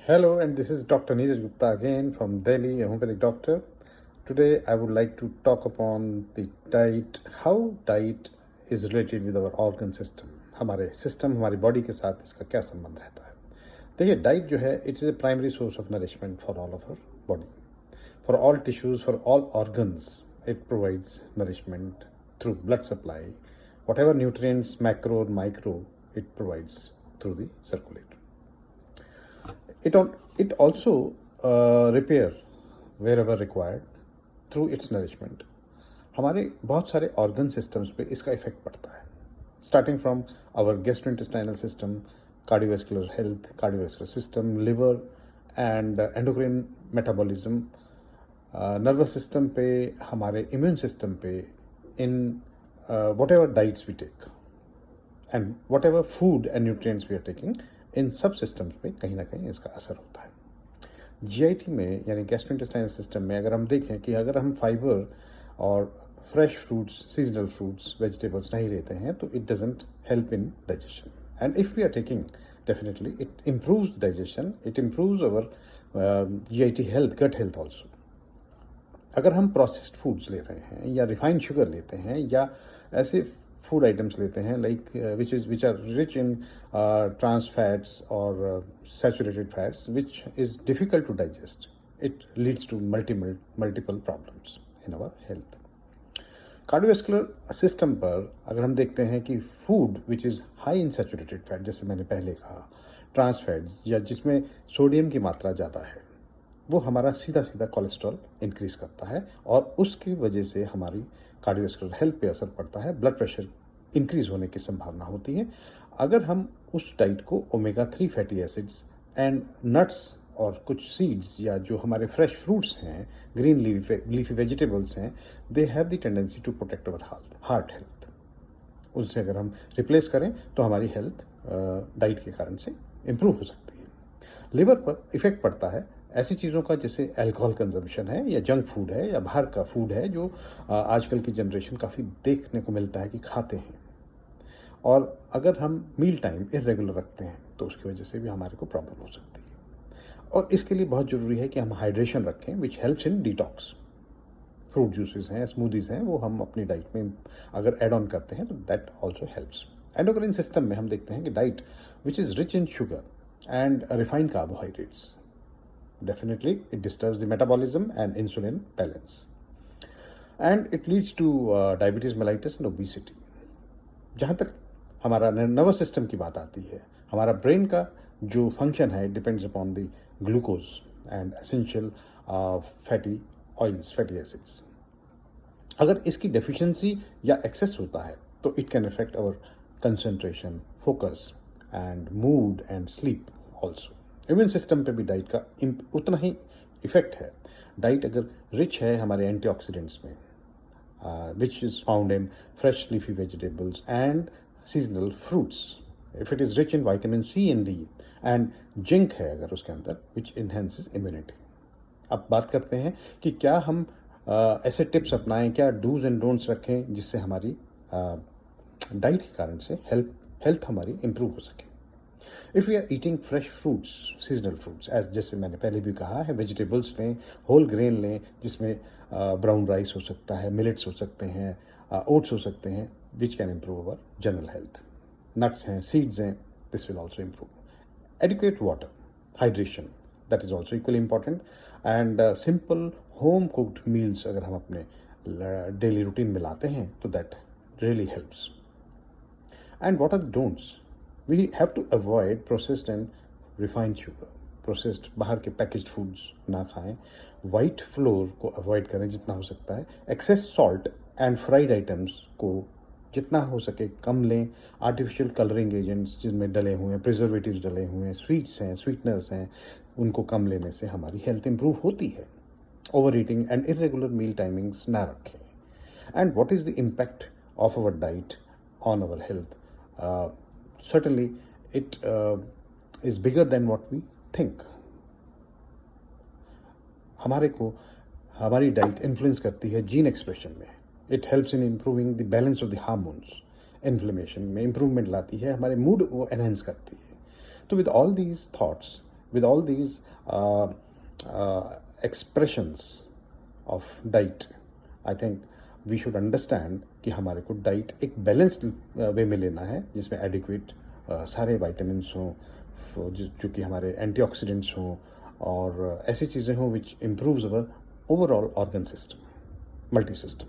Hello, and this is Dr. Neeraj Gupta again from Delhi, a homeopathic doctor. Today, I would like to talk upon the diet, how diet is related with our organ system. हमारे system हमारी body के साथ इसका क्या संबंध रहता है. देखिए, डाइट जो है it is a primary source of nourishment for all of our body, for all tissues, for all organs. It provides nourishment through blood supply. Whatever nutrients, macro or micro, it provides through the circulator. It also repair wherever required through its nourishment. हमारे बहुत सारे organ systems पे इसका effect पड़ता है, starting from our gastrointestinal system, cardiovascular health, cardiovascular system, liver and endocrine metabolism, nervous system पे, हमारे immune system पे, इन whatever diets we take and whatever food and nutrients we are taking, इन सब systems पे कहीं ना कहीं इसका असर होता है. जीआईटी में यानी गैस्ट्रोइंटेस्टाइनल सिस्टम में अगर हम देखें कि अगर हम फाइबर और fresh fruits, seasonal fruits, vegetables नहीं लेते हैं तो it doesn't help in digestion. And if we are taking, definitely it improves digestion, it improves our GIT health, gut health also. अगर हम प्रोसेस्ड फूड्स ले रहे हैं या रिफाइंड शुगर लेते हैं या ऐसे फूड आइटम्स लेते हैं like which are rich in trans fats और saturated fats which is difficult to digest, it leads to multiple problems in our health. Cardiovascular system पर अगर हम देखते हैं कि food which is high in saturated fat, जैसे मैंने पहले कहा, ट्रांस फैट्स या जिसमें सोडियम की मात्रा ज़्यादा है, वो हमारा सीधा सीधा कोलेस्ट्रॉल इंक्रीज करता है और उसकी वजह से हमारी कार्डियोवैस्कुलर हेल्थ पे असर पड़ता है, ब्लड प्रेशर इंक्रीज होने की संभावना होती है. अगर हम उस डाइट को omega 3 fatty acids and nuts और कुछ सीड्स या जो हमारे फ्रेश फ्रूट्स हैं, ग्रीन लीफी वेजिटेबल्स हैं, they have the tendency to protect our heart health. उससे अगर हम रिप्लेस करें तो हमारी हेल्थ डाइट के कारण से इम्प्रूव हो सकती है. लिवर पर इफेक्ट पड़ता है ऐसी चीज़ों का जैसे अल्कोहल कंजम्पशन है या जंक फूड है या बाहर का फूड है जो आजकल की जनरेशन काफ़ी देखने को मिलता है कि खाते हैं. और अगर हम मील टाइम इरेगुलर रखते हैं तो उसकी वजह से भी हमारे को प्रॉब्लम हो सकती है. और इसके लिए बहुत ज़रूरी है कि हम हाइड्रेशन रखें which helps in detox. Fruit juices हैं, स्मूदीज़ हैं, वो हम अपनी डाइट में अगर एड ऑन करते हैं तो that also helps. Endocrine system में हम देखते हैं कि diet which is rich in sugar and refined carbohydrates, definitely it disturbs the metabolism and insulin balance, and it leads to diabetes mellitus and obesity. जहाँ तक हमारा नर्वस सिस्टम की बात आती है, हमारा ब्रेन का जो फंक्शन है depends upon the glucose and essential fatty oils, fatty acids. अगर इसकी डेफिशिएंसी या एक्सेस होता है तो it can affect our concentration, focus and mood and sleep also. Immune system पे भी डाइट का उतना ही इफेक्ट है. डाइट अगर रिच है हमारे एंटीऑक्सीडेंट्स में, which is found in fresh leafy vegetables and seasonal fruits, if it is rich in vitamin C and D, and zinc है अगर उसके अंदर, विच इन्हेंसेस इम्यूनिटी. अब बात करते हैं कि क्या हम ऐसे टिप्स अपनाएं, क्या डूज एंड डोंट्स रखें जिससे हमारी डाइट के कारण से हेल्थ हमारी इम्प्रूव हो सके. If we are eating fresh fruits, seasonal fruits, as जैसे मैंने पहले भी कहा है, वेजिटेबल्स लें, होल ग्रेन लें, जिसमें ब्राउन राइस हो सकता है, मिलेट्स हो सकते हैं, ओट्स हो सकते हैं, which can improve our general health. Nuts हैं, सीड्स हैं, this will also improve. Adequate water, hydration, that is also equally important. And simple home cooked meals अगर हम अपने डेली रूटीन में लाते हैं तो that really helps. And what are the don'ts? We have to avoid processed and refined sugar. Processed बाहर के packaged foods ना खाएं. वाइट फ्लोर को अवॉइड करें जितना हो सकता है. Excess salt and fried items को जितना हो सके कम लें. आर्टिफिशियल कलरिंग एजेंट्स जिनमें डले हुए हैं, प्रिजर्वेटिव्स डले हुए हैं, स्वीट्स हैं, स्वीटनर्स हैं, उनको कम लेने से हमारी हेल्थ इंप्रूव होती है. Over eating and irregular meal timings ना रखें. And what is the impact of our diet on our health? Certainly it is bigger than what we think. हमारे को हमारी डाइट इन्फ्लुएंस करती है जीन एक्सप्रेशन में. It helps in improving the balance of the hormones. Inflammation में improvement लाती है, हमारे मूड को एनहेंस करती है. तो with all these thoughts with all these expressions of diet, I think we should understand कि हमारे को डाइट एक बैलेंस्ड वे में लेना है, जिसमें एडिक्वेट सारे वाइटामिन्स हों, जो कि हमारे एंटीऑक्सीडेंट्स हों, और ऐसी चीज़ें हों which improves our overall organ system, multi system.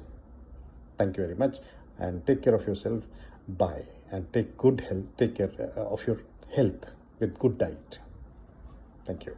Thank you very much, and take care of yourself. Bye, and take good health. Take care of your health with good diet. Thank you.